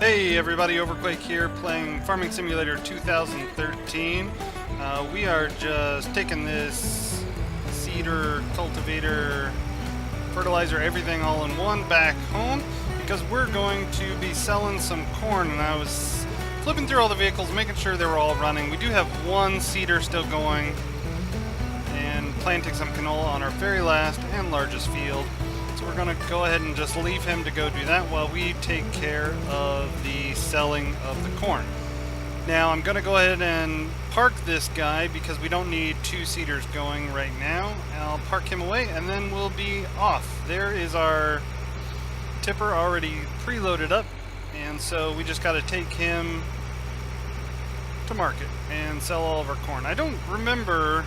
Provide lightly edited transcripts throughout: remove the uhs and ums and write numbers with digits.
Hey everybody, Overquake here playing Farming Simulator 2013. We are just taking this seeder, cultivator, fertilizer, everything all in one back home because we're going to be selling some corn, and I was flipping through all the vehicles, making sure they were all running. We do have one seeder still going and planting some canola on our very last and largest field. So we're going to go ahead and just leave him to go do that while we take care of the selling of the corn. Now I'm going to go ahead and park this guy because we don't need two seeders going right now. I'll park him away and then we'll be off. There is our tipper already preloaded up, and so we just got to take him to market and sell all of our corn. I don't remember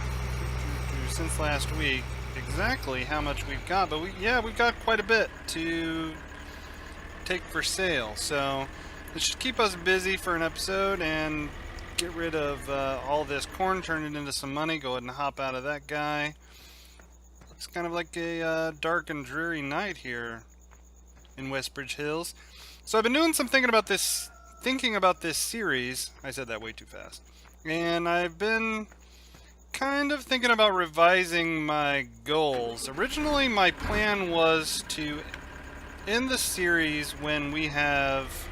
since last week exactly how much we've got, but we've got quite a bit to take for sale, so this should keep us busy for an episode and get rid of all this corn, turn it into some money. Go ahead and hop out of that guy. Looks kind of like a dark and dreary night here in Westbridge Hills. So I've been doing some thinking about this series. I said that way too fast. And I've been kind of thinking about revising my goals. Originally, my plan was to end the series when we have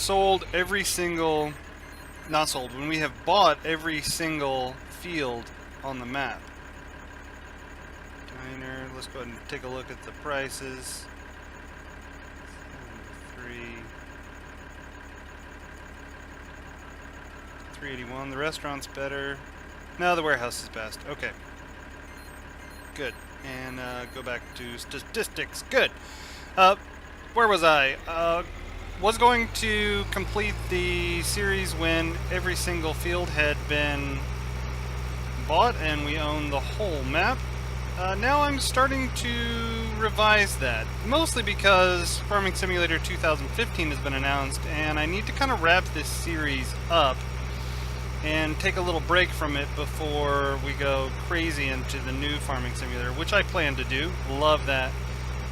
when we have bought every single field on the map. Diner, let's go ahead and take a look at the prices. 381. The restaurant's better. No, the warehouse is best. Okay. Good. And go back to statistics. Good. Where was I? Was going to complete the series when every single field had been bought and we own the whole map. Now I'm starting to revise that. Mostly because Farming Simulator 2015 has been announced and I need to kind of wrap this series up and take a little break from it before we go crazy into the new Farming Simulator, which I plan to do. Love that.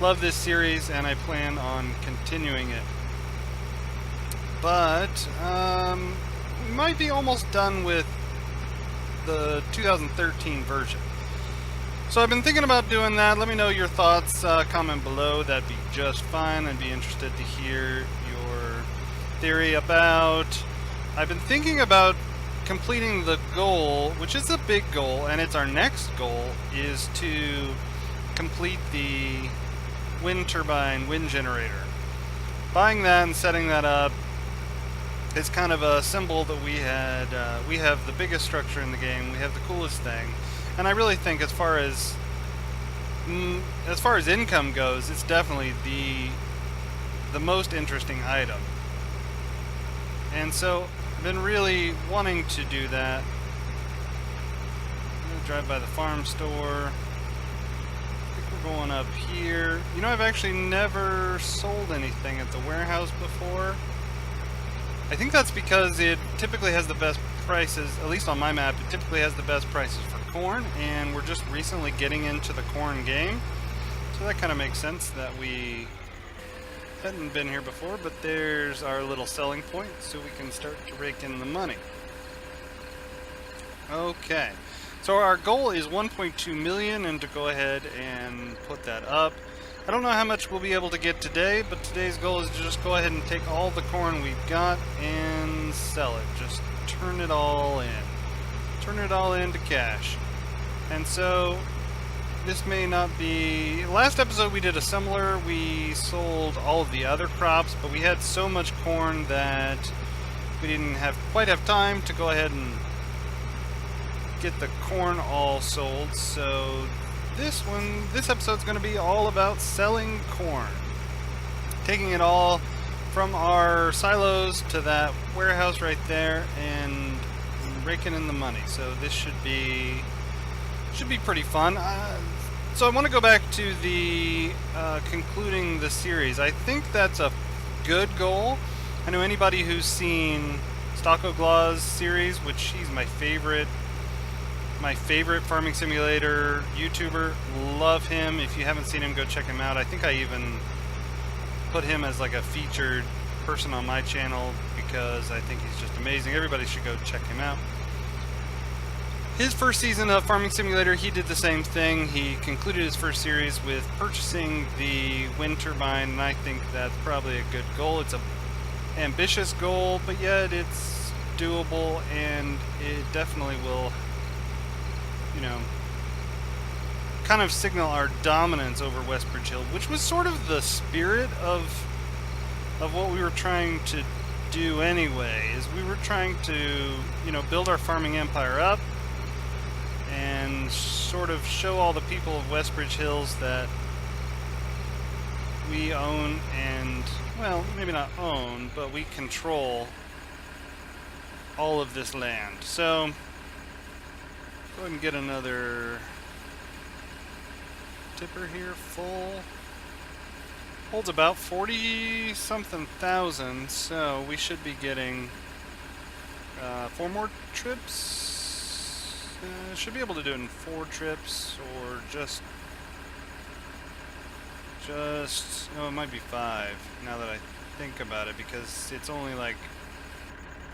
Love this series, and I plan on continuing it. But, we might be almost done with the 2013 version. So I've been thinking about doing that. Let me know your thoughts. Comment below. That'd be just fine. I'd be interested to hear your theory about... I've been thinking about completing the goal, which is a big goal, and it's our next goal, is to complete the wind turbine wind generator. Buying that and setting that up is kind of a symbol that we have the biggest structure in the game, we have the coolest thing, and I really think as far as income goes, it's definitely the most interesting item. And so I've been really wanting to do that. I'm gonna drive by the farm store. I think we're going up here. You know, I've actually never sold anything at the warehouse before. I think that's because it typically has the best prices, at least on my map, it typically has the best prices for corn, and we're just recently getting into the corn game. So that kind of makes sense that we hadn't been here before, but there's our little selling point, so we can start to rake in the money. Okay, so our goal is 1.2 million, and to go ahead and put that up. I don't know how much we'll be able to get today, but today's goal is to just go ahead and take all the corn we've got and sell it. Just turn it all in. Turn it all into cash. And so this may not be... Last episode we did a similar. We sold all of the other crops, but we had so much corn that we didn't quite have time to go ahead and get the corn all sold. So this episode's going to be all about selling corn. Taking it all from our silos to that warehouse right there and raking in the money. So this should be pretty fun. So I want to go back to the concluding the series. I think that's a good goal. I know anybody who's seen Stocko Glaw's series, which he's my favorite Farming Simulator YouTuber. Love him. If you haven't seen him, go check him out. I think I even put him as like a featured person on my channel because I think he's just amazing. Everybody should go check him out. His first season of Farming Simulator, he did the same thing. He concluded his first series with purchasing the wind turbine, and I think that's probably a good goal. It's an ambitious goal, but yet it's doable, and it definitely will, you know, kind of signal our dominance over Westbridge Hill, which was sort of the spirit of what we were trying to do anyway. Is we were trying to, you know, build our farming empire up and sort of show all the people of Westbridge Hills that we own and, well, maybe not own, but we control all of this land. So, go ahead and get another tipper here, full. Holds about 40-something thousand, so we should be getting 4 more trips. Should be able to do it in 4 trips, or just oh, it might be 5 now that I think about it, because it's only like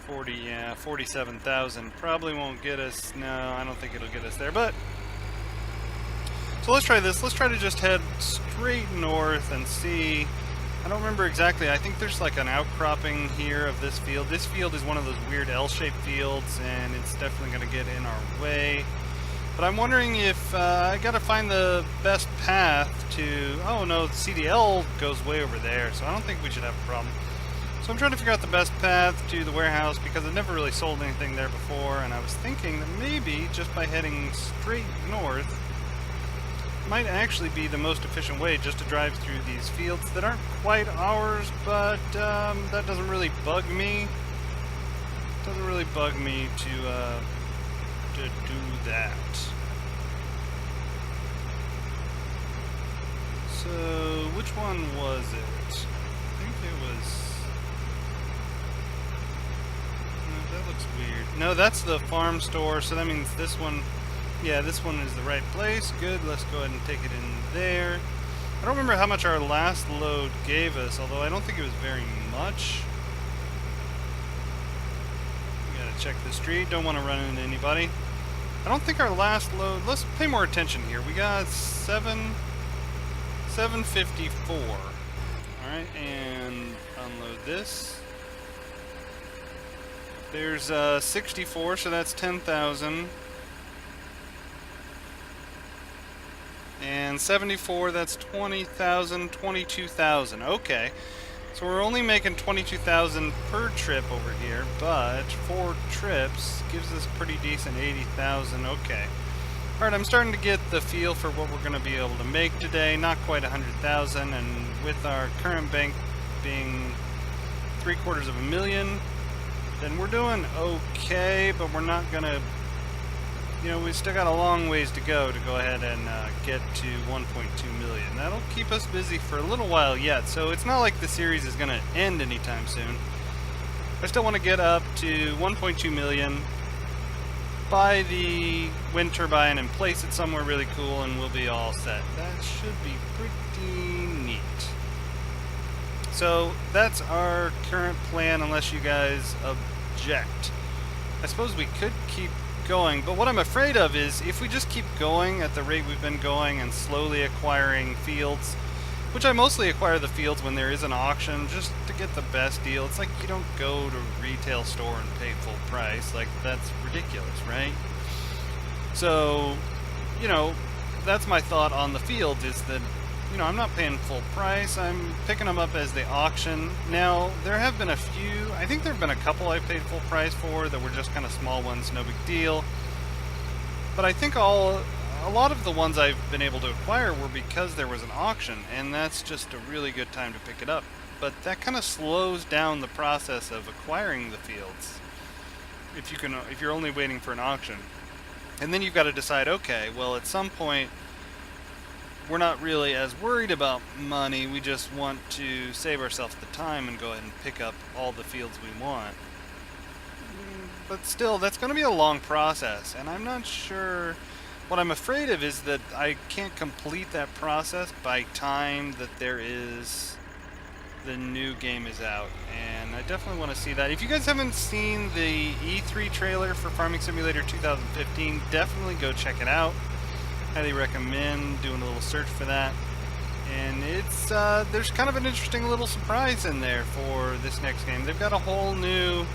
47,000. Probably won't get us. No, I don't think it'll get us there, but so let's try this. Let's try to just head straight north and see. I don't remember exactly. I think there's like an outcropping here of this field. This field is one of those weird L-shaped fields, and it's definitely going to get in our way. But I'm wondering if I got to find the best path to... Oh no, CDL goes way over there, so I don't think we should have a problem. So I'm trying to figure out the best path to the warehouse, because I've never really sold anything there before, and I was thinking that maybe just by heading straight north might actually be the most efficient way, just to drive through these fields that aren't quite ours, but that doesn't really bug me. Doesn't really bug me to do that. So, which one was it? I think it was... No, that looks weird. No, that's the farm store, so that means this one... Yeah, this one is the right place. Good, let's go ahead and take it in there. I don't remember how much our last load gave us, although I don't think it was very much. We gotta check the street, don't want to run into anybody. I don't think our last load... Let's pay more attention here. We got 754. Alright, and unload this. There's 64, so that's 10,000. And 74, that's 20,000, 22,000. Okay. So we're only making 22,000 per trip over here, but 4 trips gives us pretty decent 80,000. Okay. Alright, I'm starting to get the feel for what we're going to be able to make today. Not quite 100,000, and with our current bank being 750,000, then we're doing okay, but we're not going to... You know, we still got a long ways to go ahead and get to 1.2 million. That'll keep us busy for a little while yet, so it's not like the series is going to end anytime soon. I still want to get up to 1.2 million, buy the wind turbine and place it somewhere really cool, and we'll be all set. That should be pretty neat. So that's our current plan, unless you guys object. I suppose we could keep going, but what I'm afraid of is if we just keep going at the rate we've been going and slowly acquiring fields, which I mostly acquire the fields when there is an auction just to get the best deal. It's like you don't go to a retail store and pay full price. Like, that's ridiculous, right? So, you know, that's my thought on the fields, is that, you know, I'm not paying full price. I'm picking them up as they auction. Now, there have been a few, I think there have been a couple I paid full price for that were just kind of small ones, no big deal. But I think a lot of the ones I've been able to acquire were because there was an auction, and that's just a really good time to pick it up. But that kind of slows down the process of acquiring the fields if you're only waiting for an auction. And then you've got to decide, okay, well, at some point we're not really as worried about money. We just want to save ourselves the time and go ahead and pick up all the fields we want. But still, that's going to be a long process, and I'm not sure... What I'm afraid of is that I can't complete that process by time that there is the new game is out, and I definitely want to see that. If you guys haven't seen the E3 trailer for Farming Simulator 2015, definitely go check it out. Highly recommend doing a little search for that. And it's there's kind of an interesting little surprise in there for this next game. They've got a whole new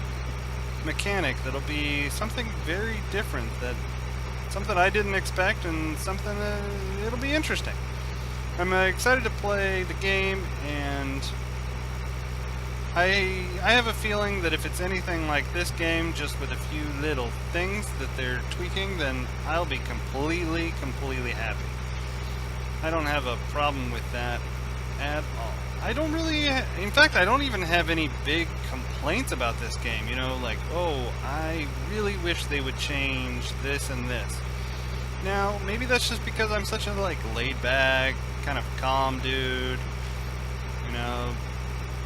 mechanic that'll be something very different, something I didn't expect, and something it'll be interesting. I'm excited to play the game, and I have a feeling that if it's anything like this game, just with a few little things that they're tweaking, then I'll be completely happy. I don't have a problem with that at all. I don't really, in fact, I don't even have any big complaints about this game, you know, like, oh, I really wish they would change this and this. Now, maybe that's just because I'm such a, like, laid-back, kind of calm dude, you know.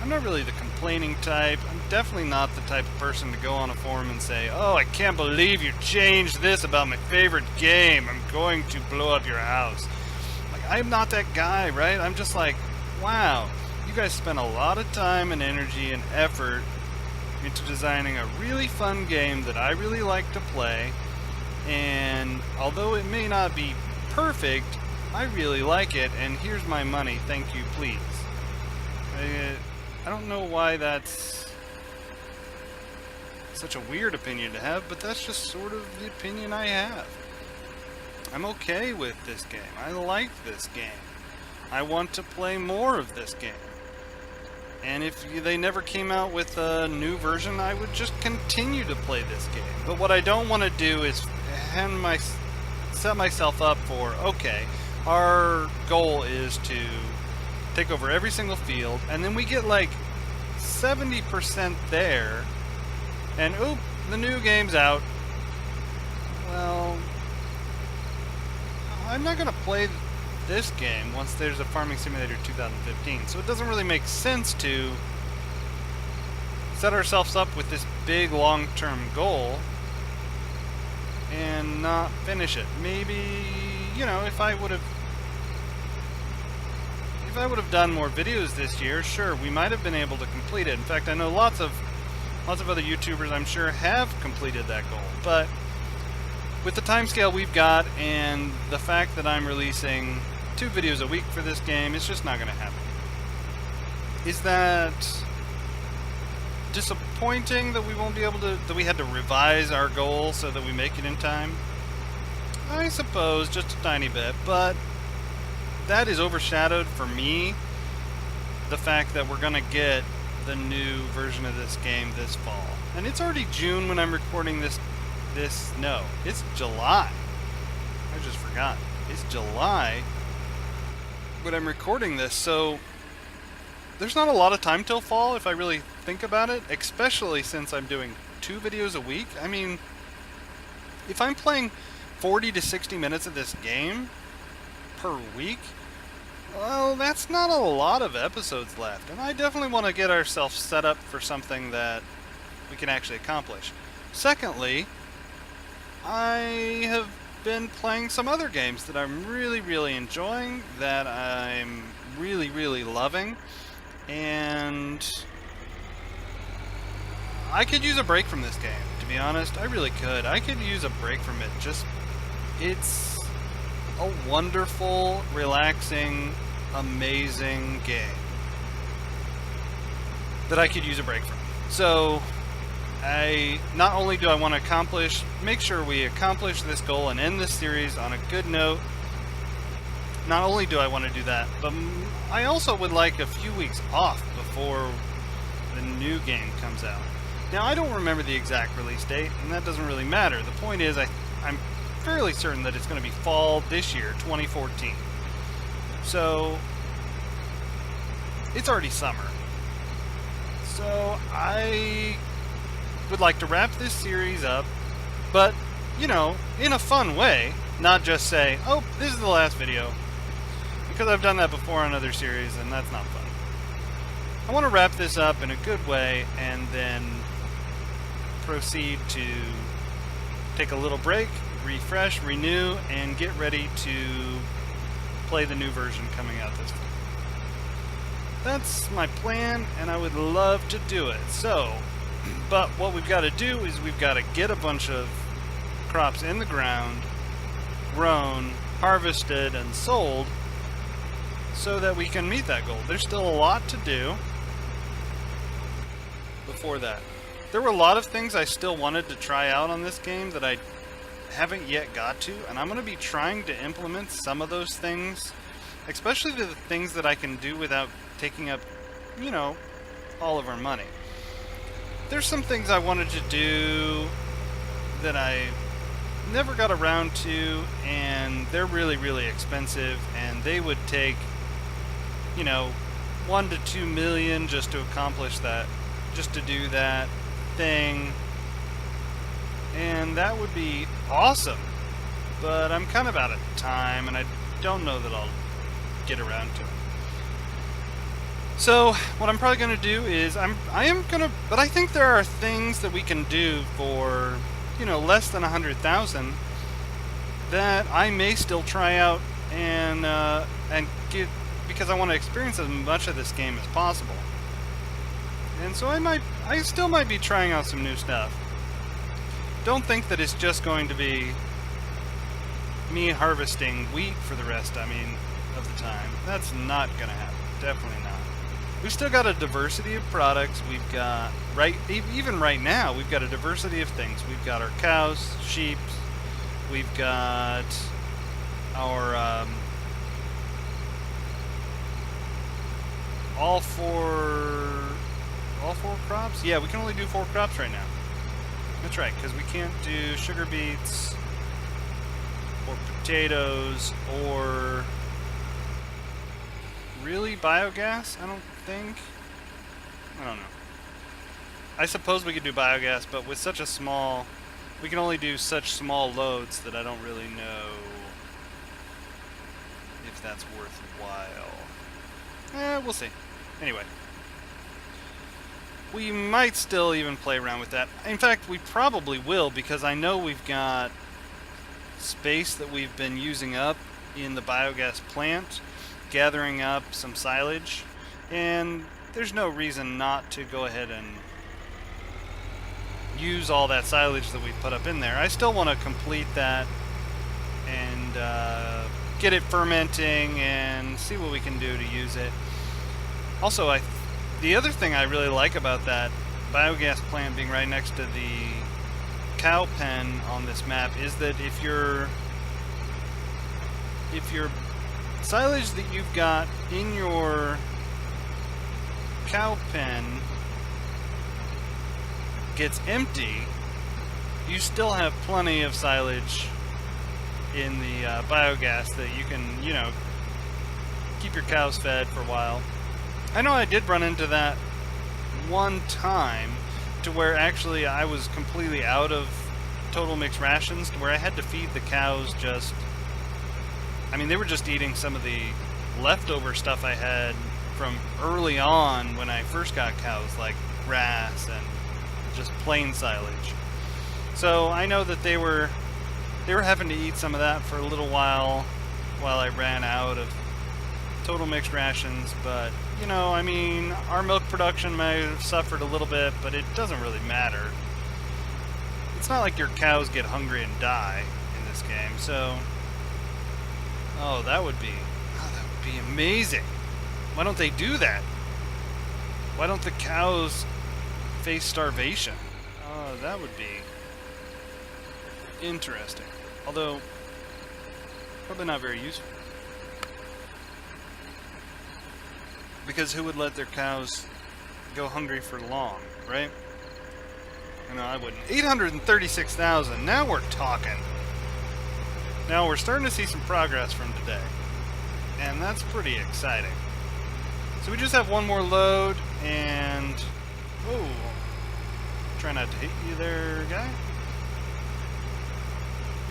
I'm not really the complaining type. I'm definitely not the type of person to go on a forum and say, oh, I can't believe you changed this about my favorite game. I'm going to blow up your house. Like, I'm not that guy, right? I'm just like, wow, you guys spent a lot of time and energy and effort into designing a really fun game that I really like to play. And although it may not be perfect, I really like it, and here's my money, thank you, please. I don't know why that's such a weird opinion to have, but that's just sort of the opinion I have. I'm okay with this game. I like this game. I want to play more of this game. And if they never came out with a new version, I would just continue to play this game. But what I don't want to do is set myself up for, okay, our goal is to take over every single field, and then we get like 70% there, and oop, the new game's out. Well, I'm not going to play this game once there's a Farming Simulator 2015, so it doesn't really make sense to set ourselves up with this big long-term goal and not finish it. Maybe, you know, if I would have done more videos this year, sure, we might have been able to complete it. In fact, I know lots of other YouTubers, I'm sure, have completed that goal. But with the timescale we've got and the fact that I'm releasing 2 videos a week for this game, it's just not going to happen. Is that disappointing that we won't be able to, that we had to revise our goal so that we make it in time? I suppose, just a tiny bit, but that is overshadowed for me the fact that we're going to get the new version of this game this fall. And it's already June when I'm recording this. No, it's July. I just forgot. It's July when I'm recording this, so there's not a lot of time till fall if I really think about it, especially since I'm doing 2 videos a week. I mean, if I'm playing 40 to 60 minutes of this game per week, well, that's not a lot of episodes left, and I definitely want to get ourselves set up for something that we can actually accomplish. Secondly, I have been playing some other games that I'm really enjoying, that I'm really loving, and I could use a break from this game, to be honest. I really could. I could use a break from it. Just, it's a wonderful, relaxing, amazing game that I could use a break from. So, not only do I want to make sure we accomplish this goal and end this series on a good note, not only do I want to do that, but I also would like a few weeks off before the new game comes out. Now, I don't remember the exact release date, and that doesn't really matter. The point is, I'm fairly certain that it's going to be fall this year, 2014. So, it's already summer. So, I would like to wrap this series up, but, you know, in a fun way, not just say, oh, this is the last video, because I've done that before on other series, and that's not fun. I want to wrap this up in a good way, and then proceed to take a little break, refresh, renew, and get ready to play the new version coming out this fall. that's my plan, and I would love to do it. So, but what we've got to do is we've got to get a bunch of crops in the ground, grown, harvested, and sold, so that we can meet that goal. There's still a lot to do before that. There were a lot of things I still wanted to try out on this game that I haven't yet got to, and I'm going to be trying to implement some of those things, especially the things that I can do without taking up, you know, all of our money. There's some things I wanted to do that I never got around to, and they're really, really expensive, and they would take, you know, 1 to 2 million just to accomplish that, just to do that thing, and that would be awesome, but I'm kind of out of time, and I don't know that I'll get around to it. So what I'm probably going to do is but I think there are things that we can do for, you know, less than 100,000 that I may still try out and get, because I want to experience as much of this game as possible. And so I still might be trying out some new stuff. Don't think that it's just going to be me harvesting wheat for the rest, of the time. That's not going to happen. Definitely not. We've still got a diversity of products. We've got, even right now, we've got a diversity of things. We've got our cows, sheep. We've got our all four crops. Yeah, we can only do 4 crops right now. That's right, because we can't do sugar beets or potatoes or really biogas. I don't think. I don't know. I suppose we could do biogas, but with such a small, we can only do such small loads that I don't really know if that's worthwhile. We'll see. Anyway. We might still even play around with that. In fact, we probably will, because I know we've got space that we've been using up in the biogas plant, gathering up some silage, and there's no reason not to go ahead and use all that silage that we put up in there. I still want to complete that and get it fermenting and see what we can do to use it. Also, the other thing I really like about that biogas plant being right next to the cow pen on this map is that if your silage that you've got in your cow pen gets empty, you still have plenty of silage in the biogas that you can, you know, keep your cows fed for a while. I know I did run into that one time to where actually I was completely out of total mixed rations, to where I had to feed the cows just, they were just eating some of the leftover stuff I had from early on when I first got cows, like grass and just plain silage. So I know that they were having to eat some of that for a little while I ran out of total mixed rations, but you know, our milk production may have suffered a little bit, but it doesn't really matter. It's not like your cows get hungry and die in this game, so that would be amazing. Why don't they do that? Why don't the cows face starvation? That would be interesting. Although, probably not very useful. Because who would let their cows go hungry for long, right? No, I wouldn't. 836,000. Now we're talking. Now we're starting to see some progress from today. And that's pretty exciting. So we just have one more load, and... Oh. Try not to hit you there, guy.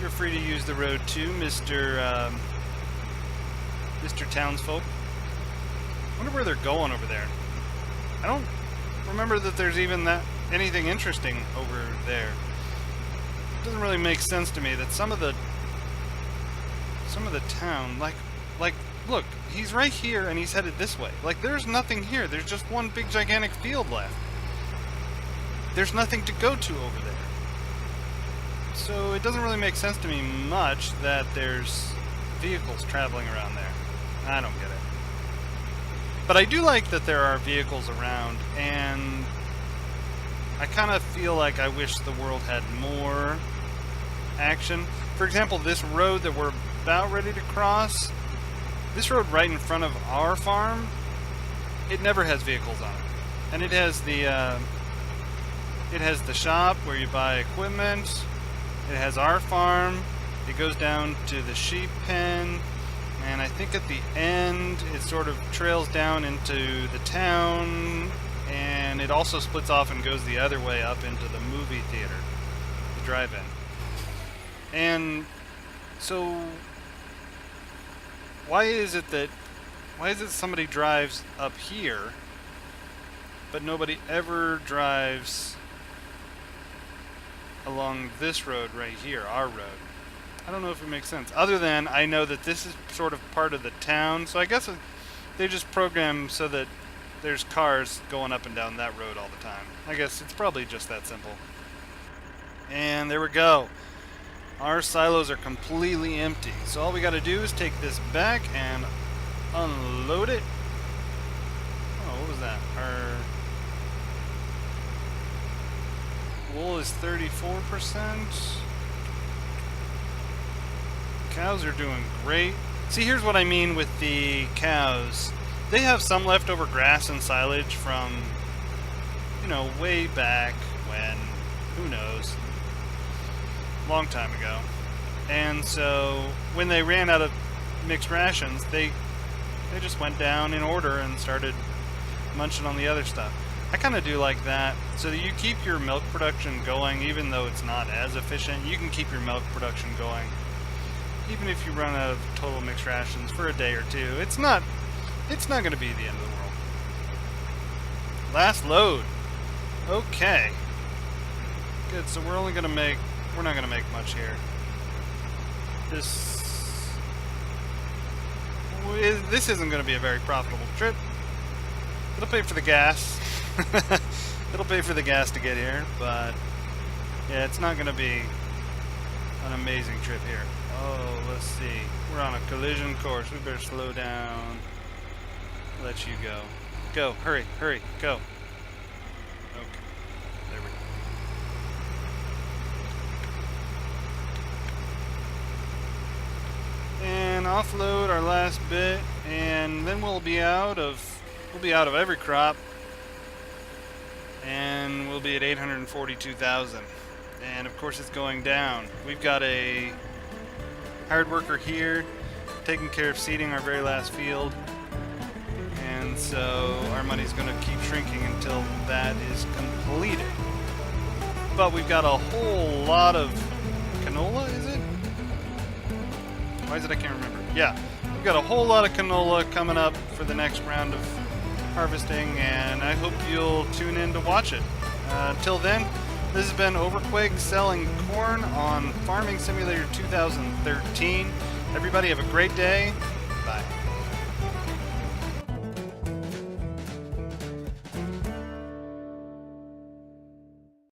You're free to use the road too, Mr. Townsfolk. I wonder where they're going over there. I don't remember that there's even anything interesting over there. It doesn't really make sense to me that some of the town, like Look, he's right here and he's headed this way. Like, there's nothing here. There's just one big gigantic field left. There's nothing to go to over there. So it doesn't really make sense to me much that there's vehicles traveling around there. I don't get it. But I do like that there are vehicles around, and I kind of feel like I wish the world had more action. For example, this road that we're about ready to cross, this road right in front of our farm, it never has vehicles on it. And it has the shop where you buy equipment. It has our farm. It goes down to the sheep pen. And I think at the end, it sort of trails down into the town. And it also splits off and goes the other way up into the movie theater, the drive-in. And so, why is it somebody drives up here, but nobody ever drives along this road right here, our road? I don't know if it makes sense. Other than I know that this is sort of part of the town, so I guess they just program so that there's cars going up and down that road all the time. I guess it's probably just that simple. And there we go. Our silos are completely empty. So all we got to do is take this back and unload it. Oh, what was that? Our wool is 34%. Cows are doing great. See, here's what I mean with the cows. They have some leftover grass and silage from, you know, way back when, who knows, long time ago. And so when they ran out of mixed rations, they just went down in order and started munching on the other stuff. I kind of do like that, so that you keep your milk production going, even though it's not as efficient. You can keep your milk production going even if you run out of total mixed rations for a day or two. It's not going to be the end of the world. Last load. Okay. Good, so we're not going to make much here. This isn't going to be a very profitable trip. It'll pay for the gas. It'll pay for the gas to get here, but yeah, it's not going to be an amazing trip here. Oh, let's see. We're on a collision course. We better slow down. Let you go. Go. Hurry. Hurry. Go. Okay. There we go. And offload our last bit, and then we'll be out of every crop, and we'll be at 842,000. And of course, it's going down. We've got a hard worker here taking care of seeding our very last field, and so our money's going to keep shrinking until that is completed. But we've got a whole lot of canola, is it? Why is it I can't remember? Yeah, we've got a whole lot of canola coming up for the next round of harvesting, and I hope you'll tune in to watch it. Until then, this has been Overquake selling corn on Farming Simulator 2013. Everybody have a great day. Bye.